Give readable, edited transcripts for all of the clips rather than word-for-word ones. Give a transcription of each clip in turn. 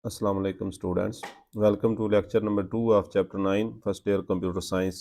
Assalamu alaikum students. Welcome to lecture number 2 of chapter 9 first year computer science.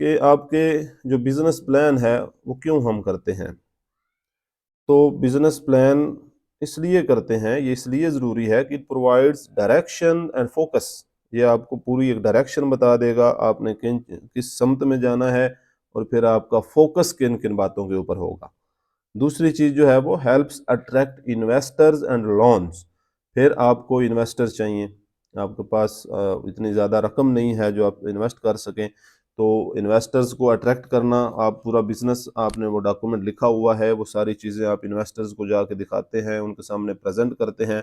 کہ آپ کے جو business plan ہے وہ کیوں ہم کرتے ہیں. تو بزنس پلان اس لیے کرتے ہیں، یہ اس لیے ضروری ہے کہ پرووائڈس ڈائریکشن اینڈ فوکس. یہ آپ کو پوری ایک ڈائریکشن بتا دے گا آپ نے کس سمت میں جانا ہے، اور پھر آپ کا فوکس کن کن باتوں کے اوپر ہوگا. دوسری چیز جو ہے وہ helps attract investors and loans. پھر آپ کو انویسٹر چاہیے، آپ کے پاس اتنی زیادہ رقم نہیں ہے جو آپ انویسٹ کر سکیں، تو انویسٹرز کو اٹریکٹ کرنا، آپ پورا بزنس آپ نے وہ ڈاکومنٹ لکھا ہوا ہے، وہ ساری چیزیں آپ انویسٹرز کو جا کے دکھاتے ہیں، ان کے سامنے پریزنٹ کرتے ہیں،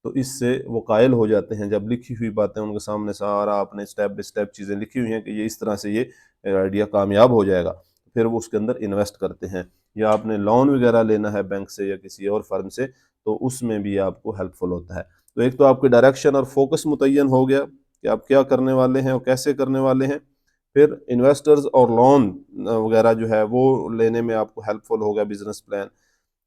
تو اس سے وہ قائل ہو جاتے ہیں. جب لکھی ہوئی باتیں ان کے سامنے سارا آپ نے اسٹیپ بائی اسٹیپ چیزیں لکھی ہوئی ہیں کہ یہ اس طرح سے یہ آئیڈیا کامیاب ہو جائے گا، پھر وہ اس کے اندر انویسٹ کرتے ہیں. یا آپ نے لون وغیرہ لینا ہے بینک سے یا کسی اور فرم سے، تو اس میں بھی آپ کو ہیلپ فل ہوتا ہے. تو ایک تو آپ کی ڈائریکشن اور فوکس متعین ہو گیا کہ آپ کیا کرنے والے ہیں اور کیسے کرنے والے ہیں. پھر انویسٹرز اور لون وغیرہ جو ہے وہ لینے میں آپ کو ہیلپ فل ہوگا بزنس پلان.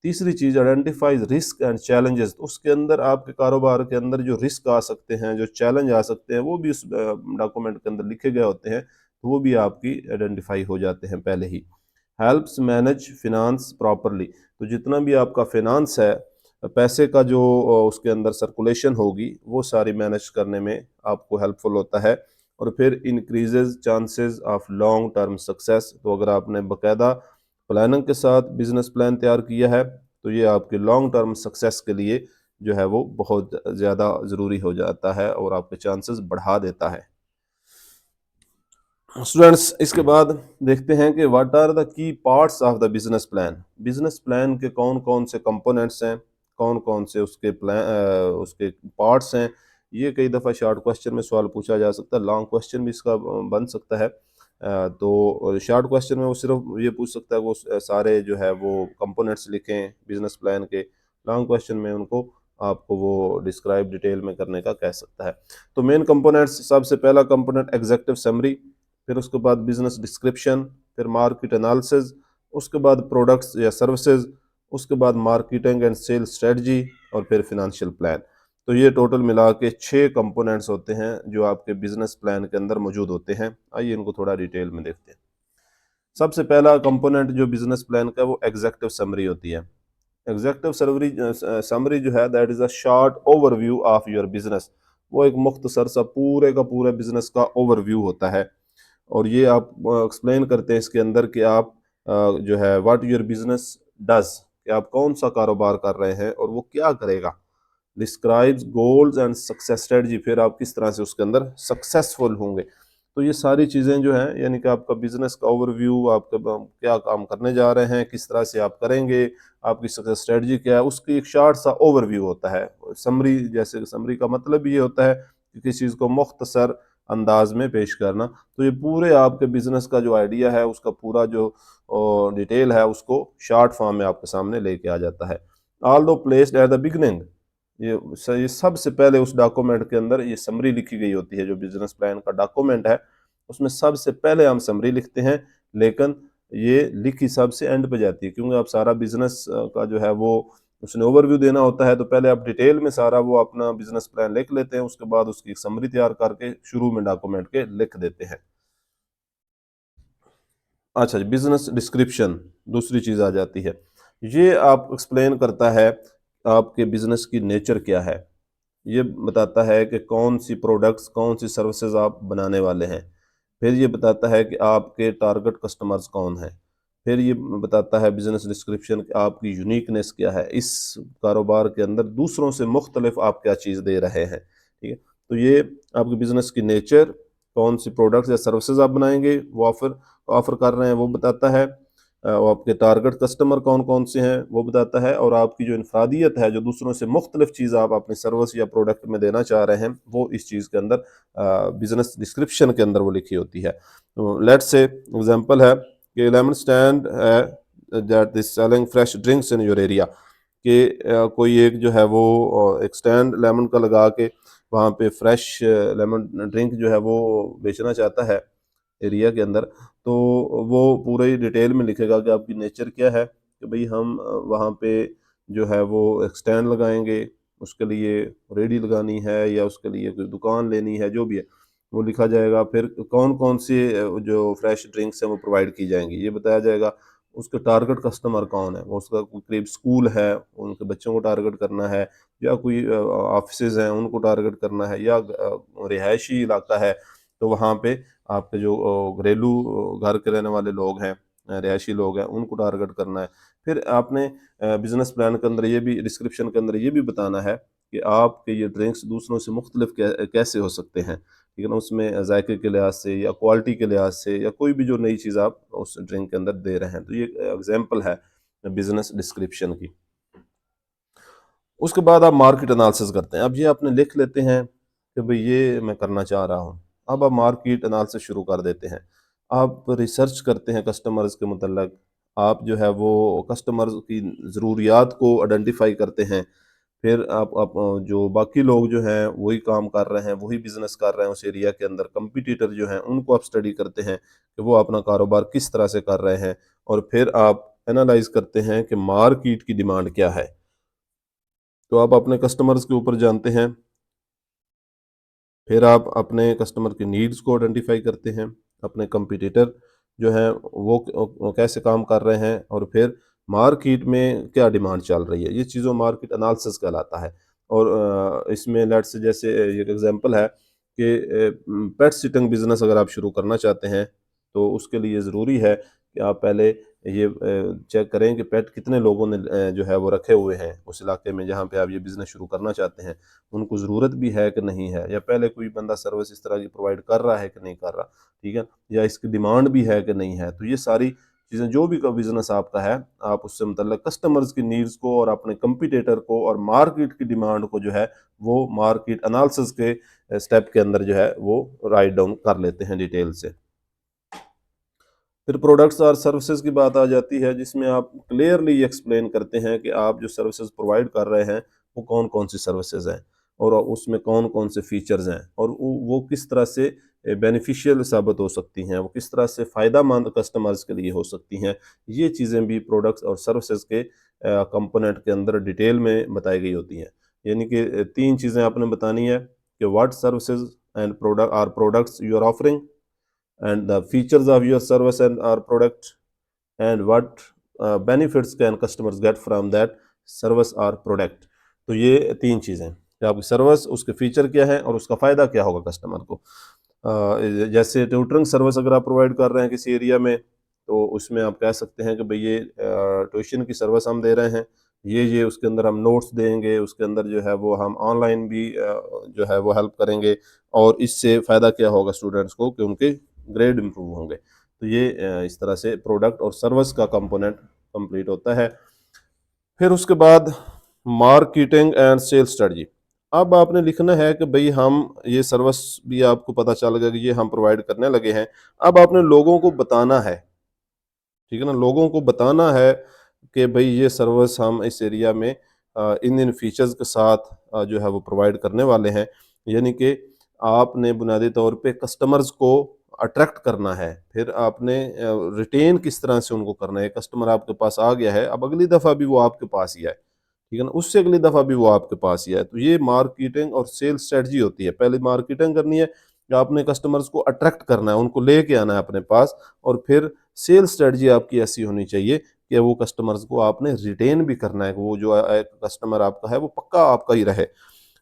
تیسری چیز آئیڈینٹیفائز رسک اینڈ چیلنجز. اس کے اندر آپ کے کاروبار کے اندر جو رسک آ سکتے ہیں، جو چیلنج آ سکتے ہیں، وہ بھی اس ڈاکومنٹ کے اندر لکھے گئے ہوتے ہیں، تو وہ بھی آپ کی آئیڈینٹیفائی ہو جاتے ہیں پہلے ہی. Helps manage finance properly. تو جتنا بھی آپ کا فنانس ہے، پیسے کا جو اس کے اندر سرکولیشن ہوگی، وہ ساری مینج کرنے میں آپ کو ہیلپ فل ہوتا ہے. اور پھر increases chances of long term success. تو اگر آپ نے باقاعدہ پلاننگ کے ساتھ بزنس پلان تیار کیا ہے، تو یہ آپ کے لانگ ٹرم سکسیس کے لیے جو ہے وہ بہت زیادہ ضروری ہو جاتا ہے اور آپ کے چانسز بڑھا دیتا ہے. اسٹوڈینٹس، اس کے بعد دیکھتے ہیں کہ واٹ آر دا کی parts of the business plan. Business plan کے کون کون سے کمپوننٹس ہیں، کون کون سے اس کے پارٹس ہیں. یہ کئی دفعہ شارٹ کوسچن میں سوال پوچھا جا سکتا ہے، لانگ کوسچن بھی اس کا بن سکتا ہے. تو شارٹ کوسچن میں وہ صرف یہ پوچھ سکتا ہے وہ سارے جو ہے وہ کمپوننٹس لکھیں بزنس پلان کے. لانگ کوسچن میں ان کو آپ کو وہ ڈسکرائب ڈیٹیل میں کرنے کا کہہ سکتا ہے. تو مین کمپوننٹس، سب سے پہلا کمپوننٹ ایگزیکٹو سمری، پھر اس کے بعد بزنس ڈسکرپشن، پھر مارکیٹ انالسز، اس کے بعد پروڈکٹس یا سروسز، اس کے بعد مارکیٹنگ اینڈ سیل اسٹریٹجی، اور پھر فنانشیل پلان. تو یہ ٹوٹل ملا کے 6 کمپوننٹس ہوتے ہیں جو آپ کے بزنس پلان کے اندر موجود ہوتے ہیں. آئیے ان کو تھوڑا ڈیٹیل میں دیکھتے ہیں. سب سے پہلا کمپوننٹ جو بزنس پلان کا وہ ایگزیکٹو سمری ہوتی ہے. ایگزیکٹو سمری جو ہے that is a short overview of your business. وہ ایک مختصر سا پورے کا پورے بزنس کا اوور ویو ہوتا ہے، اور یہ آپ ایکسپلین کرتے ہیں اس کے اندر کہ آپ جو ہے واٹ یور بزنس ڈز، کہ آپ کون سا کاروبار کر رہے ہیں اور وہ کیا کرے گا. Describes goals and success strategy, پھر آپ کس طرح سے اس کے اندر سکسیسفل ہوں گے. تو یہ ساری چیزیں جو ہیں، یعنی کہ آپ کا بزنس کا اوور ویو، آپ کا کیا کام کرنے جا رہے ہیں، کس طرح سے آپ کریں گے، آپ کی سکسیس اسٹریٹجی کیا ہے، اس کی ایک شارٹ سا اوور ویو ہوتا ہے. سمری، جیسے سمری کا مطلب یہ ہوتا ہے کہ کسی چیز کو مختصر انداز میں پیش کرنا. تو یہ پورے آپ کے بزنس کا جو آئیڈیا ہے، اس کا پورا جو ڈیٹیل ہے، اس کو شارٹ فارم میں آپ کے سامنے لے کے آ جاتا ہے. Also placed at the beginning, یہ سب سے پہلے اس ڈاکومنٹ کے اندر یہ سمری لکھی گئی ہوتی ہے. جو بزنس پلان کا ڈاکومنٹ ہے اس میں سب سے پہلے ہم سمری لکھتے ہیں، لیکن یہ لکھی سب سے اینڈ پہ جاتی ہے، کیونکہ آپ سارا بزنس کا جو ہے وہ اس نے اوور ویو دینا ہوتا ہے. تو پہلے آپ ڈیٹیل میں سارا وہ اپنا بزنس پلان لکھ لیتے ہیں، اس کے بعد اس کی سمری تیار کر کے شروع میں ڈاکومنٹ کے لکھ دیتے ہیں. اچھا جی، بزنس ڈسکرپشن دوسری چیز آ جاتی ہے. یہ آپ ایکسپلین کرتا ہے آپ کے بزنس کی نیچر کیا ہے. یہ بتاتا ہے کہ کون سی پروڈکٹس، کون سی سروسز آپ بنانے والے ہیں. پھر یہ بتاتا ہے کہ آپ کے ٹارگٹ کسٹمرز کون ہیں. پھر یہ بتاتا ہے بزنس ڈسکرپشن کہ آپ کی یونیکنیس کیا ہے، اس کاروبار کے اندر دوسروں سے مختلف آپ کیا چیز دے رہے ہیں. ٹھیک ہے، تو یہ آپ کی بزنس کی نیچر، کون سی پروڈکٹس یا سروسز آپ بنائیں گے، وہ آفر کر رہے ہیں، وہ بتاتا ہے. آپ کے ٹارگٹ کسٹمر کون کون سے ہیں وہ بتاتا ہے، اور آپ کی جو انفرادیت ہے، جو دوسروں سے مختلف چیز آپ اپنی سروس یا پروڈکٹ میں دینا چاہ رہے ہیں، وہ اس چیز کے اندر بزنس ڈسکرپشن کے اندر وہ لکھی ہوتی ہے. لیٹس سے ایگزامپل ہے کہ لیمن اسٹینڈ ہے that is selling fresh drinks in your area, کہ کوئی ایک جو ہے وہ ایک اسٹینڈ لیمن کا لگا کے وہاں پہ فریش لیمن ڈرنک جو ہے وہ بیچنا چاہتا ہے ایریا کے اندر. تو وہ پورے ڈیٹیل میں لکھے گا کہ آپ کی نیچر کیا ہے، کہ بھئی ہم وہاں پہ جو ہے وہ ایک سٹینڈ لگائیں گے، اس کے لیے ریڈی لگانی ہے یا اس کے لیے کوئی دکان لینی ہے، جو بھی ہے. وہ لکھا جائے گا. پھر کون کون سی جو فریش ڈرنکس ہیں وہ پرووائڈ کی جائیں گی یہ بتایا جائے گا. اس کے ٹارگٹ کسٹمر کون ہے, وہ اس کا قریب اسکول ہے ان کے بچوں کو ٹارگٹ کرنا ہے, یا کوئی آفیسز ہیں ان کو ٹارگٹ کرنا ہے, یا رہائشی علاقہ ہے تو وہاں پہ آپ کے جو گھریلو گھر کے رہنے والے لوگ ہیں, رہائشی لوگ ہیں, ان کو ٹارگٹ کرنا ہے. پھر آپ نے بزنس پلان کے اندر یہ بھی, ڈسکرپشن کے اندر یہ بھی بتانا ہے کہ آپ کے یہ ڈرنکس دوسروں سے مختلف کیسے ہو سکتے ہیں, ٹھیک ہے نا, اس میں ذائقے کے لحاظ سے یا کوالٹی کے لحاظ سے یا کوئی بھی جو نئی چیز آپ اس ڈرنک کے اندر دے رہے ہیں. تو یہ ایگزامپل ہے بزنس ڈسکرپشن کی. اس کے بعد آپ مارکیٹ انالیسس کرتے ہیں. اب یہ آپ نے لکھ لیتے ہیں کہ بھئی یہ میں کرنا چاہ رہا ہوں. اب آپ مارکیٹ انالیسس شروع کر دیتے ہیں. آپ ریسرچ کرتے ہیں کسٹمرز کے متعلق, آپ جو ہے وہ کسٹمرز کی ضروریات کو آئیڈینٹیفائی کرتے ہیں. پھر آپ جو باقی لوگ جو ہیں وہی کام کر رہے ہیں, وہی بزنس کر رہے ہیں اس ایریا کے اندر, کمپیٹیٹر جو ہیں ان کو آپ اسٹڈی کرتے ہیں کہ وہ اپنا کاروبار کس طرح سے کر رہے ہیں, اور پھر آپ انالائز کرتے ہیں کہ مارکیٹ کی ڈیمانڈ کیا ہے. تو آپ اپنے کسٹمرز کے اوپر جانتے ہیں. پھر آپ اپنے کسٹمر کی نیڈز کو آئیڈینٹیفائی کرتے ہیں, اپنے کمپیٹیٹر جو ہیں وہ کیسے کام کر رہے ہیں, اور پھر مارکیٹ میں کیا ڈیمانڈ چل رہی ہے. یہ چیزوں مارکیٹ انالسس کہلاتا ہے. اور اس میں لیٹ سے جیسے ایک ایگزامپل ہے کہ پیٹ سٹنگ بزنس اگر آپ شروع کرنا چاہتے ہیں تو اس کے لیے ضروری ہے کہ آپ پہلے یہ چیک کریں کہ پیٹ کتنے لوگوں نے جو ہے وہ رکھے ہوئے ہیں اس علاقے میں جہاں پہ آپ یہ بزنس شروع کرنا چاہتے ہیں, ان کو ضرورت بھی ہے کہ نہیں ہے, یا پہلے کوئی بندہ سروس اس طرح کی پرووائڈ کر رہا ہے کہ نہیں کر رہا, ٹھیک ہے, یا اس کی ڈیمانڈ بھی ہے کہ نہیں ہے. تو یہ ساری چیزیں جو بھی بزنس آپ کا ہے, آپ اس سے متعلق کسٹمرز کی نیڈز کو اور اپنے کمپیٹیٹر کو اور مارکیٹ کی ڈیمانڈ کو جو ہے وہ مارکیٹ انالسس کے سٹیپ کے اندر جو ہے وہ رائٹ ڈاؤن کر لیتے ہیں ڈیٹیل سے. پھر پروڈکٹس اور سروسز کی بات آ جاتی ہے, جس میں آپ کلیئرلی ایکسپلین کرتے ہیں کہ آپ جو سروسز پرووائڈ کر رہے ہیں وہ کون کون سی سروسز ہیں, اور اس میں کون کون سے فیچرز ہیں, اور وہ کس طرح سے بینیفیشیل ثابت ہو سکتی ہیں, وہ کس طرح سے فائدہ مند کسٹمرز کے لیے ہو سکتی ہیں. یہ چیزیں بھی پروڈکٹس اور سروسز کے کمپوننٹ کے اندر ڈیٹیل میں بتائی گئی ہوتی ہیں. یعنی کہ 3 چیزیں آپ نے بتانی ہے کہ what services and products you are offering, and the features of your service and or product, and what benefits can customers get from that service or product. تو یہ 3 چیزیں کہ آپ کی سروس, اس کے فیچر کیا ہے اور اس کا فائدہ کیا ہوگا کسٹمر کو. جیسے ٹیوٹرنگ سروس اگر آپ پرووائڈ کر رہے ہیں کسی ایریا میں, تو اس میں آپ کہہ سکتے ہیں کہ بھئی یہ ٹیوشن کی سروس ہم دے رہے ہیں, یہ اس کے اندر ہم نوٹس دیں گے, اس کے اندر جو ہے وہ ہم آن لائن بھی جو ہے وہ ہیلپ کریں گے, اور اس سے فائدہ کیا ہوگا اسٹوڈنٹس کو کہ ان کے گریڈ امپروو ہوں گے. تو یہ اس طرح سے پروڈکٹ اور سروس کا کمپوننٹ کمپلیٹ ہوتا ہے. پھر اس کے بعد مارکیٹنگ اینڈ سیل اسٹریٹجی. اب آپ نے لکھنا ہے کہ بھئی ہم یہ سروس بھی آپ کو پتہ چل گیا کہ یہ ہم پرووائڈ کرنے لگے ہیں. اب آپ نے لوگوں کو بتانا ہے, ٹھیک ہے نا, لوگوں کو بتانا ہے کہ بھئی یہ سروس ہم اس ایریا میں ان فیچرز کے ساتھ جو ہے وہ پرووائڈ کرنے والے ہیں. یعنی کہ آپ نے بنیادی طور پہ کسٹمرز کو اٹریکٹ کرنا ہے. پھر آپ نے ریٹین کس طرح سے ان کو کرنا ہے. کسٹمر آپ کے پاس آ گیا ہے, اب اگلی دفعہ بھی وہ آپ کے پاس ہی آئے, ٹھیک ہے نا, اس سے اگلی دفعہ بھی وہ آپ کے پاس ہی آئے. تو یہ مارکیٹنگ اور سیل اسٹریٹجی ہوتی ہے. پہلے مارکیٹنگ کرنی ہے کہ آپ نے کسٹمرز کو اٹریکٹ کرنا ہے, ان کو لے کے آنا ہے اپنے پاس, اور پھر سیل اسٹریٹجی آپ کی ایسی ہونی چاہیے کہ وہ کسٹمرز کو آپ نے ریٹین بھی کرنا ہے, کہ وہ جو کسٹمر آپ کا ہے وہ پکا آپ کا ہی رہے.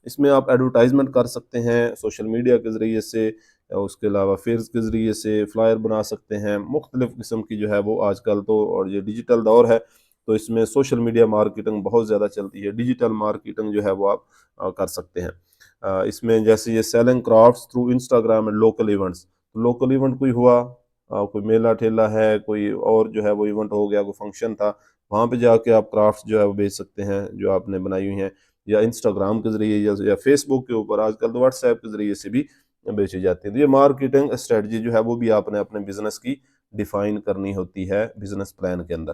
اس میں آپ ایڈورٹائزمنٹ کر سکتے ہیں سوشل میڈیا کے ذریعے سے, اس کے علاوہ فیئرز کے ذریعے سے فلائر بنا سکتے ہیں. مختلف قسم کی جو ہے وہ آج کل تو, اور یہ ڈیجیٹل دور ہے تو اس میں سوشل میڈیا مارکیٹنگ بہت زیادہ چلتی ہے. ڈیجیٹل مارکیٹنگ جو ہے وہ آپ کر سکتے ہیں. اس میں جیسے یہ selling crafts through Instagram and local events. Local event کوئی ہوا, کوئی میلہ ٹھیلا ہے, کوئی اور جو ہے وہ ایونٹ ہو گیا, کوئی فنکشن تھا, وہاں پہ جا کے آپ کرافٹس جو ہے وہ بیچ سکتے ہیں جو آپ نے بنائی ہوئی ہیں, یا انسٹاگرام کے ذریعے یا فیس بک کے اوپر, آج کل تو واٹس ایپ کے ذریعے سے بھی بیچی جاتی ہیں. تو یہ مارکیٹنگ اسٹریٹجی جو ہے وہ بھی آپ نے اپنے بزنس کی ڈیفائن کرنی ہوتی ہے بزنس پلان کے اندر.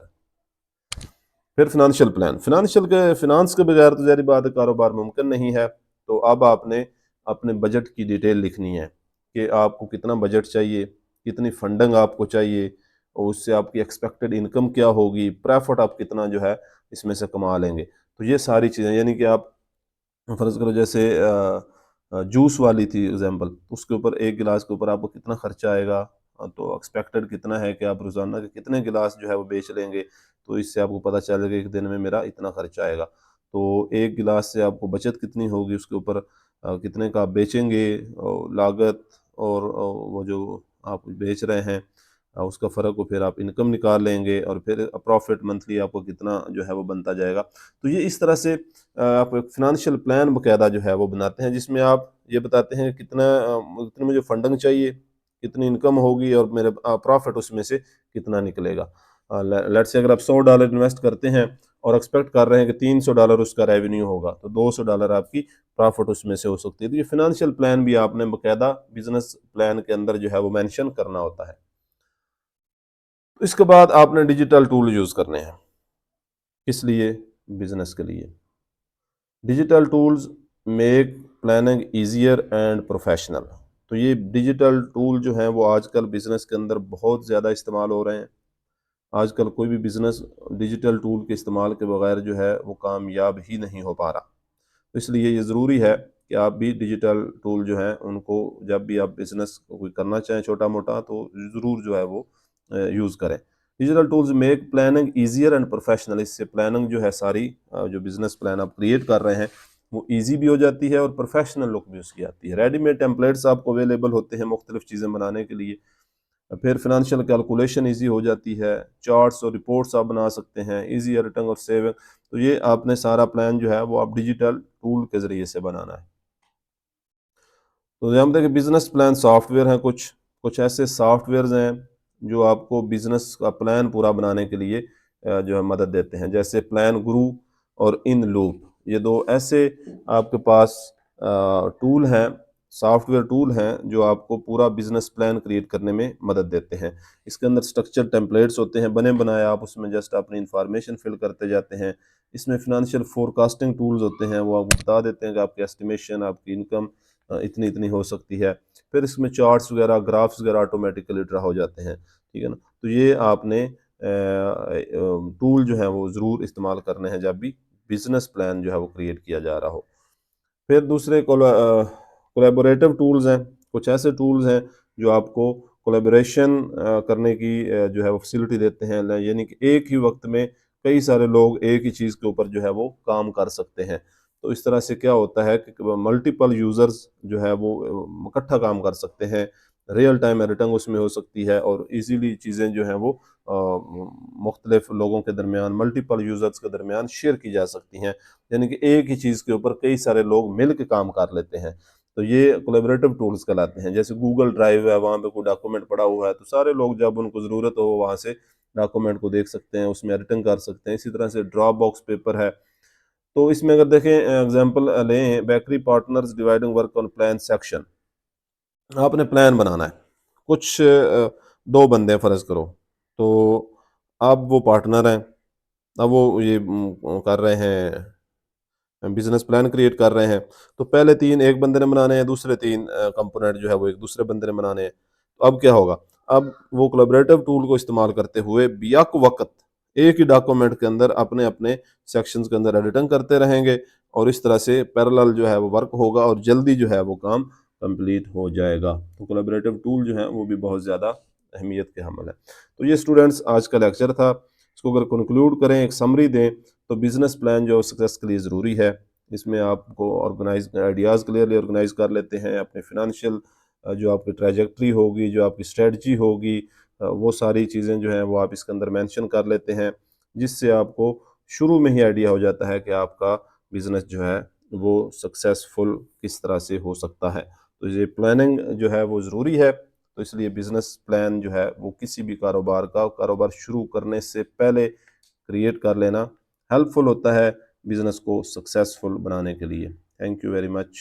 پھر فنانشیل پلان. فنانس کے بغیر تو ظاہری بات ہے کاروبار ممکن نہیں ہے. تو اب آپ نے اپنے بجٹ کی ڈیٹیل لکھنی ہے کہ آپ کو کتنا بجٹ چاہیے, کتنی فنڈنگ آپ کو چاہیے, اور اس سے آپ کی ایکسپیکٹڈ انکم کیا ہوگی, پروفٹ آپ کتنا جو ہے اس میں سے کما لیں گے. تو یہ ساری چیزیں, یعنی کہ آپ فرض کرو جیسے جوس والی تھی ایگزامپل، اس کے اوپر ایک گلاس کے اوپر آپ کو کتنا خرچہ آئے گا، تو ایکسپیکٹڈ کتنا ہے کہ آپ روزانہ کے کتنے گلاس جو ہے وہ بیچ لیں گے، تو اس سے آپ کو پتہ چلے گا کہ ایک دن میں میرا اتنا خرچہ آئے گا، تو ایک گلاس سے آپ کو بچت کتنی ہوگی، اس کے اوپر کتنے کا آپ بیچیں گے، لاگت اور وہ جو آپ بیچ رہے ہیں اس کا فرق کو پھر آپ انکم نکال لیں گے، اور پھر پروفٹ منتھلی آپ کو کتنا جو ہے وہ بنتا جائے گا۔ تو یہ اس طرح سے آپ ایک فنانشیل پلان باقاعدہ جو ہے وہ بناتے ہیں، جس میں آپ یہ بتاتے ہیں کہ کتنی مجھے فنڈنگ چاہیے، کتنی انکم ہوگی، اور میرے پروفٹ اس میں سے کتنا نکلے گا۔ لیٹ سے اگر آپ $100 انویسٹ کرتے ہیں اور ایکسپیکٹ کر رہے ہیں کہ $300 اس کا ریونیو ہوگا، تو $200 آپ کی پرافٹ اس میں سے ہو سکتی ہے۔ تو یہ فنانشیل پلان بھی آپ نے باقاعدہ بزنس پلان کے اندر جو ہے وہ مینشن کرنا ہوتا ہے۔ اس کے بعد آپ نے ڈیجیٹل ٹول یوز کرنے ہیں، کس لیے؟ بزنس کے لیے۔ Digital tools make planning easier and professional. تو یہ ڈیجیٹل ٹول جو ہیں وہ آج کل بزنس کے اندر بہت زیادہ استعمال ہو رہے ہیں۔ آج کل کوئی بھی بزنس ڈیجیٹل ٹول کے استعمال کے بغیر جو ہے وہ کامیاب ہی نہیں ہو پا رہا۔ اس لیے یہ ضروری ہے کہ آپ بھی ڈیجیٹل ٹول جو ہیں ان کو جب بھی آپ بزنس کوئی کرنا چاہیں چھوٹا موٹا، تو ضرور جو ہے وہ یوز کریں۔ Digital tools make planning easier and professional. اس سے پلاننگ جو ہے ساری جو بزنس پلان آپ کریٹ کر رہے ہیں وہ ایزی بھی ہو جاتی ہے اور پروفیشنل لک بھی اس کی آتی ہے۔ ریڈی میڈ ٹیمپلیٹس آپ کو اویلیبل ہوتے ہیں مختلف چیزیں بنانے کے لیے، پھر فنانشیل کیلکولیشن ایزی ہو جاتی ہے، چارٹس اور رپورٹس آپ بنا سکتے ہیں، ایزی ایڈیٹنگ اور سیونگ۔ تو یہ آپ نے سارا پلان جو ہے وہ آپ ڈیجیٹل ٹول کے ذریعے سے بنانا ہے۔ تو جانتے ہیں کہ بزنس پلان سافٹ ویئر ہیں، کچھ ایسے سافٹ ویئرز ہیں جو آپ کو بزنس کا پلان پورا بنانے کے لیے جو ہے مدد دیتے ہیں، جیسے پلان گرو اور ان لوپ۔ یہ دو ایسے آپ کے پاس ٹول ہیں، سافٹ ویئر ٹول ہیں جو آپ کو پورا بزنس پلان کریٹ کرنے میں مدد دیتے ہیں۔ اس کے اندر اسٹرکچر ٹیمپلیٹس ہوتے ہیں بنے بنائے، آپ اس میں جسٹ اپنی انفارمیشن فل کرتے جاتے ہیں۔ اس میں فنانشیل فورکاسٹنگ ٹولز ہوتے ہیں، وہ آپ کو بتا دیتے ہیں کہ آپ کی اسٹیمیشن، آپ کی انکم اتنی ہو سکتی ہے۔ پھر اس میں چارٹس وغیرہ، گرافس وغیرہ آٹومیٹیکلی ڈرا ہو جاتے ہیں، ٹھیک ہے نا۔ تو یہ آپ نے ٹول جو ہیں وہ ضرور استعمال کرنے ہیں جب بھی بزنس پلان جو ہے وہ کریٹ کیا جا رہا ہو۔ پھر دوسرے کولیبوریٹو ٹولز ہیں، کچھ ایسے ٹولز ہیں جو آپ کو کولیبوریشن کرنے کی جو ہے وہ فیسلٹی دیتے ہیں، یعنی کہ ایک ہی وقت میں کئی سارے لوگ ایک ہی چیز کے اوپر جو ہے وہ کام کر سکتے ہیں۔ تو اس طرح سے کیا ہوتا ہے کہ ملٹیپل یوزرز جو ہے وہ اکٹھا کام کر سکتے ہیں، ریئل ٹائم ایڈیٹنگ اس میں ہو سکتی ہے، اور ایزیلی چیزیں جو ہیں وہ مختلف لوگوں کے درمیان، ملٹیپل یوزرز کے درمیان شیئر کی جا سکتی ہیں، یعنی کہ ایک ہی چیز کے اوپر کئی سارے لوگ مل کے کام کر لیتے ہیں۔ تو یہ کولیبریٹو ٹولز کہلاتے ہیں۔ جیسے گوگل ڈرائیو ہے، وہاں پہ کوئی ڈاکومنٹ پڑا ہوا ہے تو سارے لوگ جب ان کو ضرورت ہو وہاں سے ڈاکومنٹ کو دیکھ سکتے ہیں، اس میں ایڈیٹنگ کر سکتے ہیں۔ اسی طرح سے ڈراپ باکس پیپر ہے، تو اس میں اگر دیکھیں ایگزامپل لیں، bakery partners dividing work on plan section. آپ نے پلان بنانا ہے، کچھ دو بندے فرض کرو، تو اب وہ پارٹنر ہیں، اب وہ یہ کر رہے ہیں، بزنس پلان کریٹ کر رہے ہیں، تو پہلے 3 ایک بندے نے بنانے ہیں، دوسرے 3 کمپوننٹ جو ہے وہ ایک دوسرے بندے نے بنانے ہیں۔ تو اب کیا ہوگا؟ اب وہ کولیبریٹو ٹول کو استعمال کرتے ہوئے بیک وقت ایک ہی ڈاکومنٹ کے اندر اپنے اپنے سیکشنز کے اندر ایڈیٹنگ کرتے رہیں گے، اور اس طرح سے پیرالل جو ہے وہ ورک ہوگا اور جلدی جو ہے وہ کام کمپلیٹ ہو جائے گا۔ تو کولیبریٹو ٹول جو ہیں وہ بھی بہت زیادہ اہمیت کے حامل ہے۔ تو یہ اسٹوڈنٹس آج کا لیکچر تھا، اس کو اگر کنکلوڈ کریں، ایک سمری دیں، تو بزنس پلان جو سکسیس کے لیے ضروری ہے۔ اس میں آپ کو آئیڈیاز کلیئرلی آرگنائز کر لیتے ہیں، اپنے فنانشیل جو آپ کی ٹریجیکٹری ہوگی، جو آپ کی اسٹریٹجی ہوگی، وہ ساری چیزیں جو ہیں وہ آپ اس کے اندر مینشن کر لیتے ہیں، جس سے آپ کو شروع میں ہی آئیڈیا ہو جاتا ہے کہ آپ کا بزنس جو ہے وہ سکسیسفل کس طرح سے ہو سکتا ہے۔ تو یہ پلاننگ جو ہے وہ ضروری ہے، تو اس لیے بزنس پلان جو ہے وہ کسی بھی کاروبار شروع کرنے سے پہلے کریٹ کر لینا ہیلپ فل ہوتا ہے بزنس کو سکسیسفل بنانے کے لیے۔ Thank you very much.